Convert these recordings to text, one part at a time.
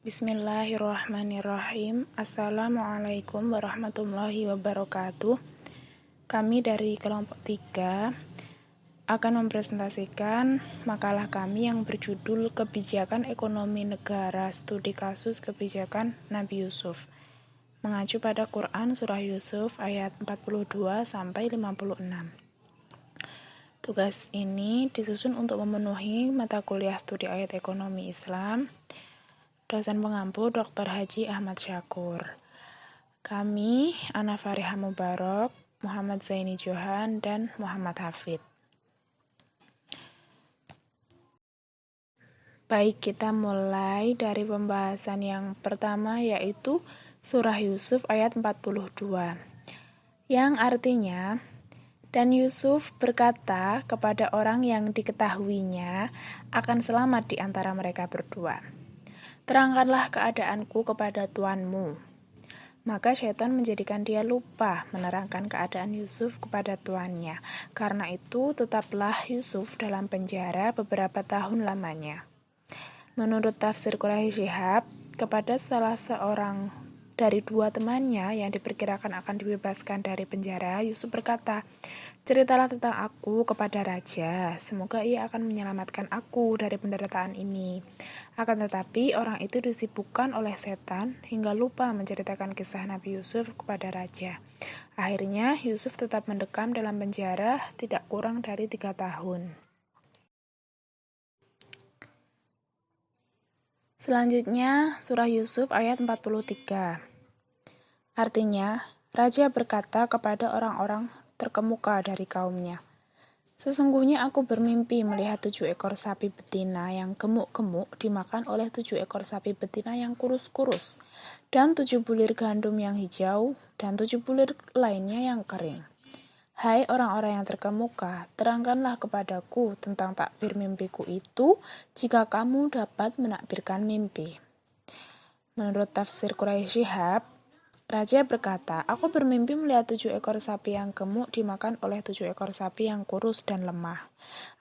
Bismillahirrahmanirrahim. Assalamualaikum warahmatullahi wabarakatuh. Kami dari kelompok 3 akan mempresentasikan makalah kami yang berjudul Kebijakan Ekonomi Negara Studi Kasus Kebijakan Nabi Yusuf, mengacu pada Quran Surah Yusuf ayat 42 sampai 56. Tugas ini disusun untuk memenuhi mata kuliah studi ayat ekonomi Islam. Dosen pengampu Dr. Haji Ahmad Syakur. Kami, Ana Farihah Mubarok, Muhammad Zaini Johan, dan Muhammad Hafid. Baik, kita mulai dari pembahasan yang pertama, yaitu Surah Yusuf ayat 42, yang artinya, dan Yusuf berkata kepada orang yang diketahuinya akan selamat di antara mereka berdua, terangkanlah keadaanku kepada tuanmu. Maka syaitan menjadikan dia lupa menerangkan keadaan Yusuf kepada tuannya. Karena itu tetaplah Yusuf dalam penjara beberapa tahun lamanya. Menurut tafsir Quraisy Shihab, kepada salah seorang dari dua temannya yang diperkirakan akan dibebaskan dari penjara, Yusuf berkata, ceritalah tentang aku kepada raja, semoga ia akan menyelamatkan aku dari penderitaan ini. Akan tetapi orang itu disibukkan oleh setan hingga lupa menceritakan kisah Nabi Yusuf kepada raja. Akhirnya Yusuf tetap mendekam dalam penjara tidak kurang dari 3 tahun. Selanjutnya, Surah Yusuf ayat 43. Artinya, raja berkata kepada orang-orang terkemuka dari kaumnya, sesungguhnya aku bermimpi melihat 7 ekor sapi betina yang gemuk-gemuk dimakan oleh 7 ekor sapi betina yang kurus-kurus, dan 7 bulir gandum yang hijau, dan 7 bulir lainnya yang kering. Hai orang-orang yang terkemuka, terangkanlah kepadaku tentang takbir mimpiku itu jika kamu dapat menakbirkan mimpi. Menurut tafsir Quraisy Shihab, raja berkata, aku bermimpi melihat 7 ekor sapi yang gemuk dimakan oleh 7 ekor sapi yang kurus dan lemah.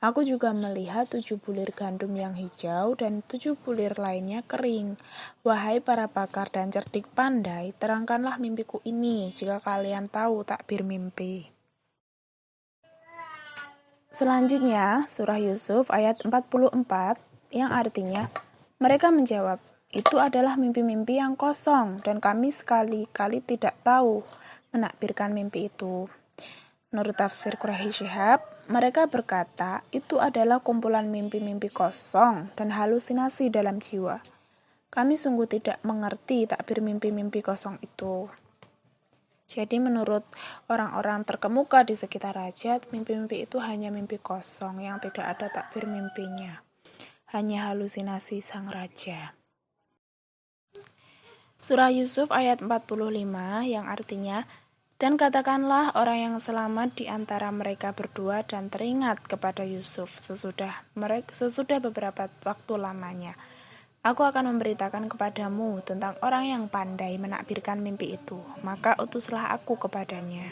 Aku juga melihat 7 bulir gandum yang hijau dan 7 bulir lainnya kering. Wahai para pakar dan cerdik pandai, terangkanlah mimpiku ini jika kalian tahu takbir mimpi. Selanjutnya, Surah Yusuf ayat 44 yang artinya, mereka menjawab, itu adalah mimpi-mimpi yang kosong dan kami sekali-kali tidak tahu menakbirkan mimpi itu. Menurut tafsir Quraisy Shihab, mereka berkata, itu adalah kumpulan mimpi-mimpi kosong dan halusinasi dalam jiwa. Kami sungguh tidak mengerti takbir mimpi-mimpi kosong itu. Jadi menurut orang-orang terkemuka di sekitar raja, mimpi-mimpi itu hanya mimpi kosong yang tidak ada takbir mimpinya. Hanya halusinasi sang raja. Surah Yusuf ayat 45 yang artinya, dan katakanlah orang yang selamat di antara mereka berdua dan teringat kepada Yusuf sesudah beberapa waktu lamanya. Aku akan memberitakan kepadamu tentang orang yang pandai menakbirkan mimpi itu, maka utuslah aku kepadanya.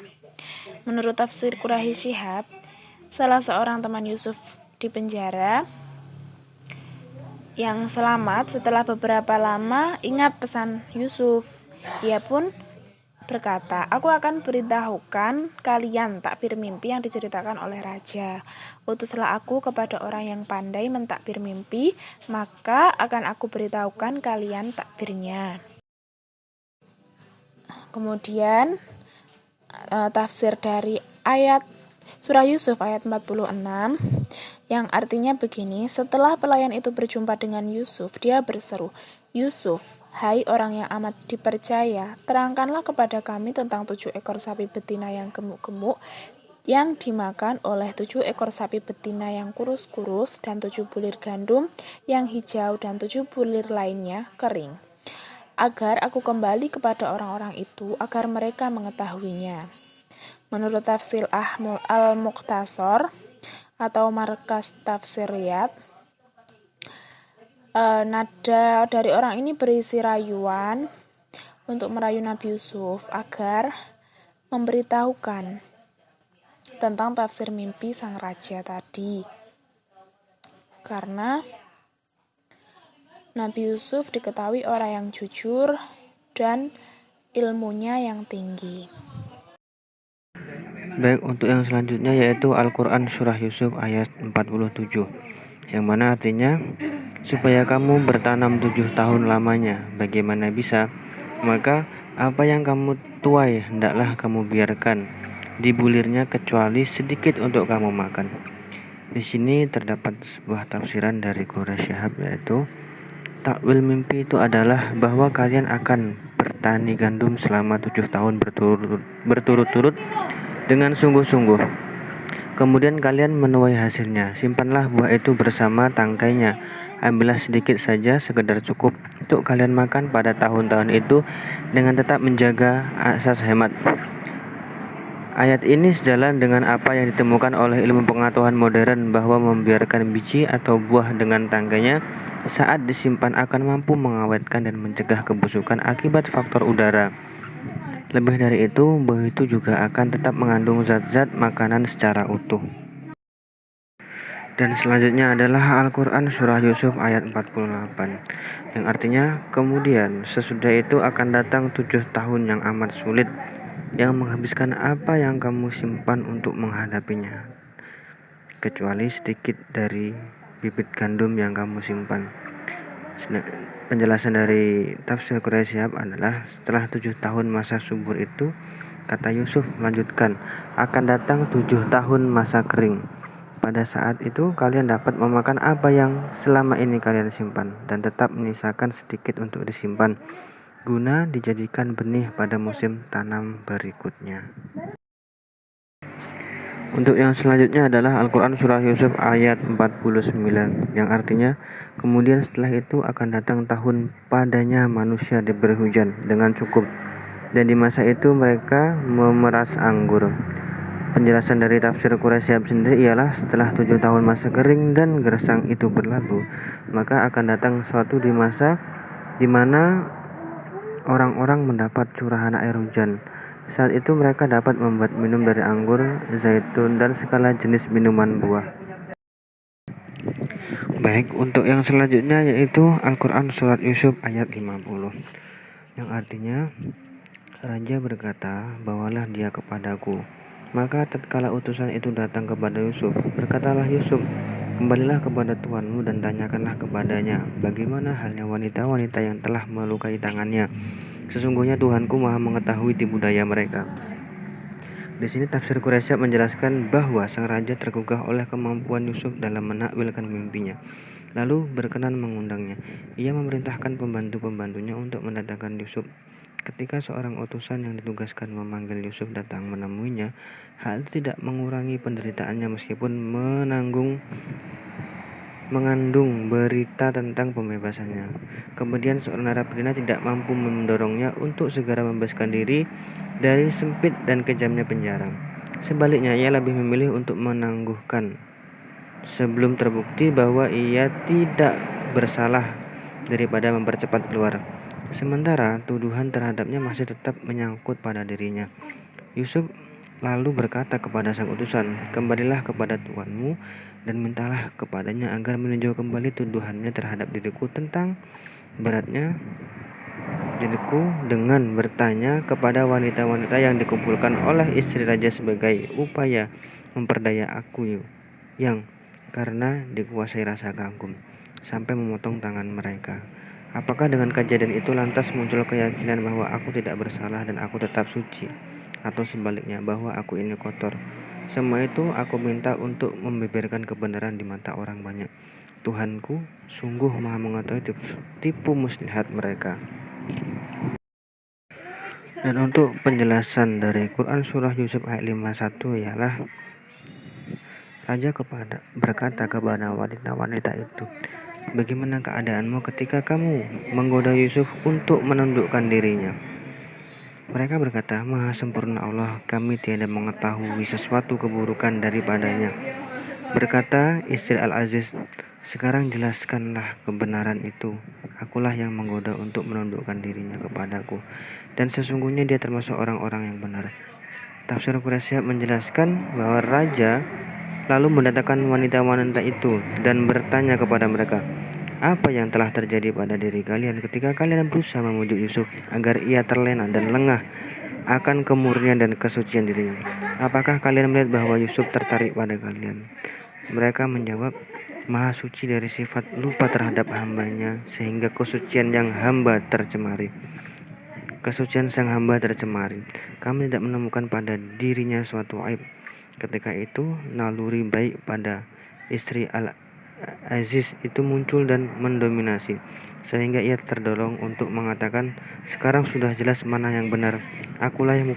Menurut tafsir Quraisy Shihab, salah seorang teman Yusuf di penjara yang selamat setelah beberapa lama ingat pesan Yusuf. Ia pun berkata, aku akan beritahukan kalian takbir mimpi yang diceritakan oleh raja. Utuslah aku kepada orang yang pandai mentakbir mimpi, maka akan aku beritahukan kalian takbirnya. Kemudian tafsir dari ayat Surah Yusuf ayat 46 yang artinya begini, setelah pelayan itu berjumpa dengan Yusuf, dia berseru, Yusuf, hai orang yang amat dipercaya, terangkanlah kepada kami tentang 7 ekor sapi betina yang gemuk-gemuk yang dimakan oleh 7 ekor sapi betina yang kurus-kurus dan 7 bulir gandum yang hijau dan 7 bulir lainnya kering. Agar aku kembali kepada orang-orang itu agar mereka mengetahuinya. Menurut tafsir Al-Muqtasar atau Markas Tafsir Riyadh, nada dari orang ini berisi rayuan untuk merayu Nabi Yusuf agar memberitahukan tentang tafsir mimpi sang raja tadi. Karena Nabi Yusuf diketahui orang yang jujur dan ilmunya yang tinggi. Baik, untuk yang selanjutnya yaitu Al-Quran Surah Yusuf ayat 47, yang mana artinya, supaya kamu bertanam 7 tahun lamanya, bagaimana bisa? Maka apa yang kamu tuai hendaklah kamu biarkan dibulirnya kecuali sedikit untuk kamu makan. Di sini terdapat sebuah tafsiran dari Quraish Shihab, yaitu takwil mimpi itu adalah bahwa kalian akan bertani gandum selama 7 tahun berturut-turut dengan sungguh-sungguh. Kemudian kalian menuai hasilnya. Simpanlah buah itu bersama tangkainya. Ambillah sedikit saja, sekedar cukup untuk kalian makan pada tahun-tahun itu, dengan tetap menjaga asas hemat. Ayat ini sejalan dengan apa yang ditemukan oleh ilmu pengetahuan modern, bahwa membiarkan biji atau buah dengan tangkainya saat disimpan akan mampu mengawetkan dan mencegah kebusukan akibat faktor udara. Lebih dari itu, buah itu juga akan tetap mengandung zat-zat makanan secara utuh. Dan selanjutnya adalah Al-Quran Surah Yusuf ayat 48, yang artinya, kemudian sesudah itu akan datang 7 tahun yang amat sulit, yang menghabiskan apa yang kamu simpan untuk menghadapinya, kecuali sedikit dari bibit gandum yang kamu simpan. Penjelasan dari tafsir Quraish Shihab adalah, setelah 7 tahun masa subur itu, kata Yusuf melanjutkan, akan datang 7 tahun masa kering. Pada saat itu kalian dapat memakan apa yang selama ini kalian simpan, dan tetap menyisakan sedikit untuk disimpan, guna dijadikan benih pada musim tanam berikutnya. Untuk yang selanjutnya adalah Al-Quran Surah Yusuf ayat 49, yang artinya, kemudian setelah itu akan datang tahun padanya manusia diberi hujan dengan cukup, dan di masa itu mereka memeras anggur. Penjelasan dari tafsir Quraish Shihab sendiri ialah, setelah 7 tahun masa kering dan gersang itu berlalu, maka akan datang suatu di masa di mana orang-orang mendapat curahan air hujan. Saat itu mereka dapat membuat minum dari anggur, zaitun, dan segala jenis minuman buah. Baik, untuk yang selanjutnya yaitu Al-Quran Surat Yusuf ayat 50, yang artinya, Raja berkata, bawalah dia kepadaku. Maka tatkala utusan itu datang kepada Yusuf, berkatalah Yusuf, kembalilah kepada tuanmu dan tanyakanlah kepadanya, bagaimana halnya wanita-wanita yang telah melukai tangannya. Sesungguhnya Tuhanku Maha mengetahui di budaya mereka. Di sini tafsir Quraish Shihab menjelaskan bahwa sang raja tergugah oleh kemampuan Yusuf dalam menakwilkan mimpinya, lalu berkenan mengundangnya. Ia memerintahkan pembantu-pembantunya untuk mendatangkan Yusuf. Ketika seorang utusan yang ditugaskan memanggil Yusuf datang menemuinya, hal itu tidak mengurangi penderitaannya meskipun mengandung berita tentang pembebasannya. Kemudian seorang narapidana tidak mampu mendorongnya untuk segera membebaskan diri dari sempit dan kejamnya penjara. Sebaliknya, ia lebih memilih untuk menangguhkan sebelum terbukti bahwa ia tidak bersalah daripada mempercepat keluar. Sementara tuduhan terhadapnya masih tetap menyangkut pada dirinya. Yusuf lalu berkata kepada sang utusan, kembalilah kepada tuanmu dan mintalah kepadanya agar meninjau kembali tuduhannya terhadap diriku tentang beratnya diriku, dengan bertanya kepada wanita-wanita yang dikumpulkan oleh istri raja sebagai upaya memperdaya aku yang karena dikuasai rasa kagum, sampai memotong tangan mereka. Apakah dengan kejadian itu lantas muncul keyakinan bahwa aku tidak bersalah dan aku tetap suci, atau sebaliknya bahwa aku ini kotor? Semua itu aku minta untuk membeberkan kebenaran di mata orang banyak. Tuhanku sungguh Maha mengetahui tipu muslihat mereka. Dan untuk penjelasan dari Quran Surah Yusuf ayat 51 ialah, Raja berkata kepada wanita-wanita itu, bagaimana keadaanmu ketika kamu menggoda Yusuf untuk menundukkan dirinya? Mereka berkata, Maha sempurna Allah, kami tiada mengetahui sesuatu keburukan daripadanya. Berkata istri Al-Aziz, sekarang jelaskanlah kebenaran itu. Akulah yang menggoda untuk menundukkan dirinya kepadaku, dan sesungguhnya dia termasuk orang-orang yang benar. Tafsir Quraish Shihab menjelaskan bahwa raja lalu mendatangkan wanita-wanita itu dan bertanya kepada mereka, Apa yang telah terjadi pada diri kalian ketika kalian berusaha memujuk Yusuf agar ia terlena dan lengah akan kemurnian dan kesucian dirinya? Apakah kalian melihat bahwa Yusuf tertarik pada kalian? Mereka menjawab, Maha suci dari sifat lupa terhadap hambanya, sehingga kesucian sang hamba tercemari. Kami tidak menemukan pada dirinya suatu aib. Ketika itu, naluri baik pada istri Al-Aziz itu muncul dan mendominasi, sehingga ia terdorong untuk mengatakan, sekarang sudah jelas mana yang benar. Akulah yang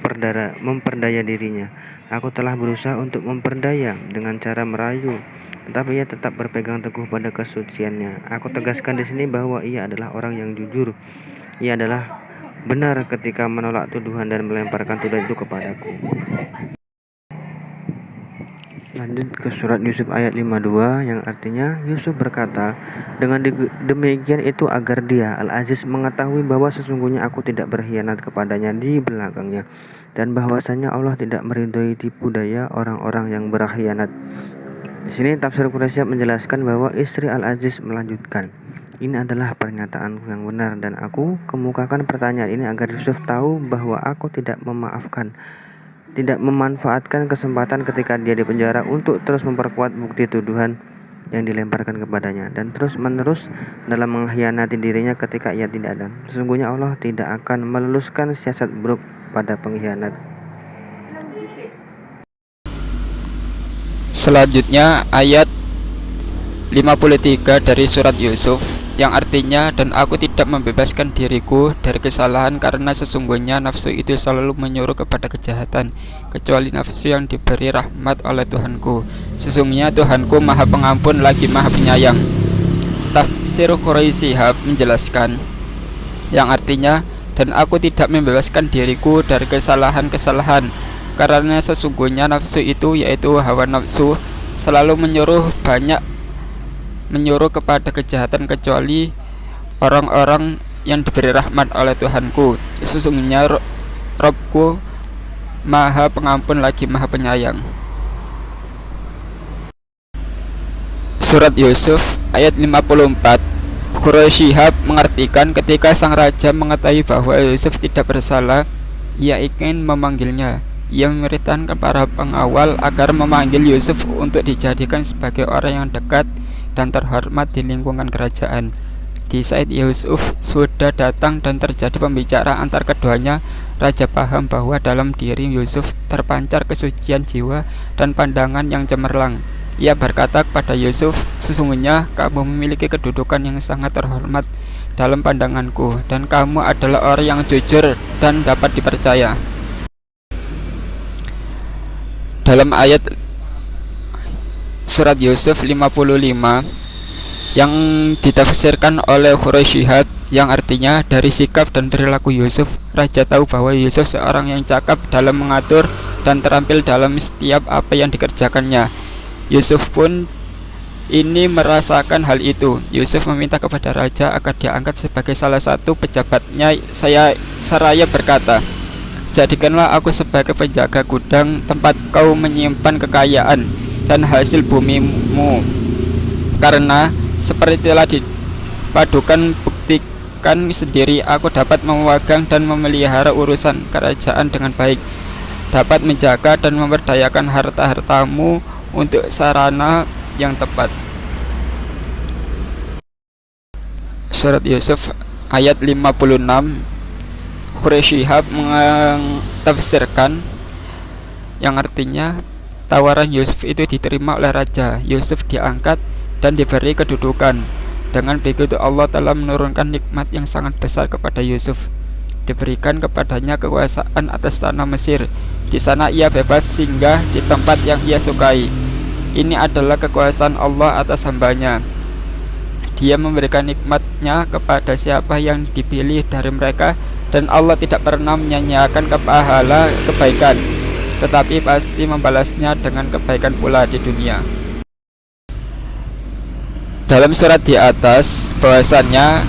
memperdaya dirinya. Aku telah berusaha untuk memperdaya dengan cara merayu, tetapi ia tetap berpegang teguh pada kesuciannya. Aku tegaskan di sini bahwa ia adalah orang yang jujur. Ia adalah benar ketika menolak tuduhan dan melemparkan tuduhan itu kepadaku. Lanjut ke surat Yusuf ayat 52 yang artinya Yusuf berkata, dengan demikian itu agar dia Al-Aziz mengetahui bahwa sesungguhnya aku tidak berkhianat kepadanya di belakangnya, dan bahwasanya Allah tidak meridhoi tipu daya orang-orang yang berkhianat. Di sini tafsir Quraisyah menjelaskan bahwa istri Al-Aziz melanjutkan, ini adalah pernyataanku yang benar dan aku kemukakan pertanyaan ini agar Yusuf tahu bahwa aku tidak memanfaatkan kesempatan ketika dia di penjara untuk terus memperkuat bukti tuduhan yang dilemparkan kepadanya dan terus-menerus dalam mengkhianati dirinya ketika ia tidak ada. Sesungguhnya Allah tidak akan meluluskan siasat buruk pada pengkhianat. Selanjutnya ayat 53 dari surat Yusuf yang artinya, dan aku tidak membebaskan diriku dari kesalahan karena sesungguhnya nafsu itu selalu menyuruh kepada kejahatan, kecuali nafsu yang diberi rahmat oleh Tuhanku. Sesungguhnya Tuhanku Maha Pengampun lagi Maha Penyayang. Tafsir Quraisyah menjelaskan yang artinya, dan aku tidak membebaskan diriku dari kesalahan-kesalahan karena sesungguhnya nafsu itu, yaitu hawa nafsu, selalu menyuruh kepada kejahatan kecuali orang-orang yang diberi rahmat oleh Tuhanku. Sesungguhnya Robku Maha Pengampun lagi Maha Penyayang. Surat Yusuf ayat 54. Quraisyah mengartikan ketika sang raja mengetahui bahwa Yusuf tidak bersalah, ia ingin memanggilnya. Ia memerintahkan para pengawal agar memanggil Yusuf untuk dijadikan sebagai orang yang dekat dan terhormat di lingkungan kerajaan. Di saat Yusuf sudah datang dan terjadi pembicaraan antar keduanya, raja paham bahwa dalam diri Yusuf terpancar kesucian jiwa dan pandangan yang cemerlang. Ia berkata kepada Yusuf, sesungguhnya kamu memiliki kedudukan yang sangat terhormat dalam pandanganku, dan kamu adalah orang yang jujur dan dapat dipercaya. Dalam ayat surat Yusuf 55 yang ditafsirkan oleh Quraisyah yang artinya, dari sikap dan perilaku Yusuf, raja tahu bahwa Yusuf seorang yang cakap dalam mengatur dan terampil dalam setiap apa yang dikerjakannya. Yusuf pun ini merasakan hal itu. Yusuf meminta kepada raja agar diangkat sebagai salah satu pejabatnya. Seraya berkata, jadikanlah aku sebagai penjaga gudang tempat kau menyimpan kekayaan dan hasil bumimu, karena seperti telah dipadukan buktikan sendiri, aku dapat memegang dan memelihara urusan kerajaan dengan baik, dapat menjaga dan memberdayakan harta-hartamu untuk sarana yang tepat. Surat Yusuf ayat 56. Quraisyah mentafsirkan yang artinya, tawaran Yusuf itu diterima oleh raja. Yusuf diangkat dan diberi kedudukan. Dengan begitu Allah telah menurunkan nikmat yang sangat besar kepada Yusuf. Diberikan kepadanya kekuasaan atas tanah Mesir. Di sana ia bebas singgah di tempat yang ia sukai. Ini adalah kekuasaan Allah atas hambanya. Dia memberikan nikmatnya kepada siapa yang dipilih dari mereka, dan Allah tidak pernah menyanyiakan pahala kebaikan, tetapi pasti membalasnya dengan kebaikan pula di dunia. Dalam surat di atas bahwasannya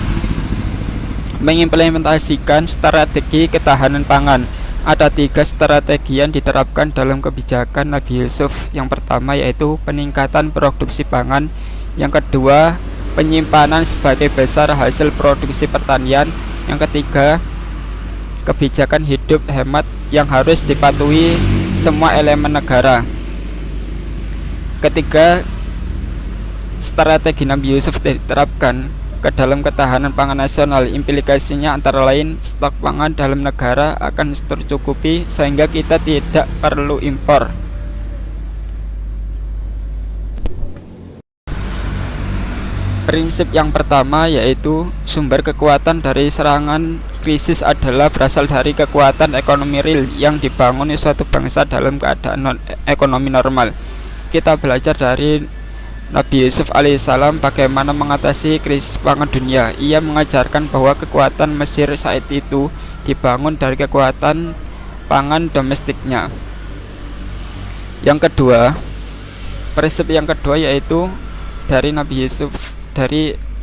mengimplementasikan strategi ketahanan pangan. Ada 3 strategi yang diterapkan dalam kebijakan Nabi Yusuf. Yang pertama yaitu peningkatan produksi pangan, yang kedua penyimpanan sebagai besar hasil produksi pertanian. Yang ketiga, kebijakan hidup hemat yang harus dipatuhi semua elemen negara. Ketiga, strategi Nabi Yusuf diterapkan ke dalam ketahanan pangan nasional. Implikasinya antara lain stok pangan dalam negara akan tercukupi sehingga kita tidak perlu impor. Prinsip yang pertama yaitu sumber kekuatan dari serangan krisis adalah berasal dari kekuatan ekonomi real yang dibangun suatu bangsa dalam keadaan ekonomi normal. Kita belajar dari Nabi Yusuf alaihissalam bagaimana mengatasi krisis pangan dunia. Ia mengajarkan bahwa kekuatan Mesir saat itu dibangun dari kekuatan pangan domestiknya. Yang kedua, prinsip yang kedua yaitu dari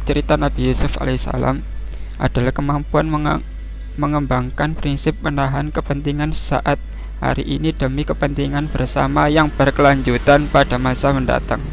cerita Nabi Yusuf alaihissalam adalah kemampuan mengembangkan prinsip menahan kepentingan saat hari ini demi kepentingan bersama yang berkelanjutan pada masa mendatang.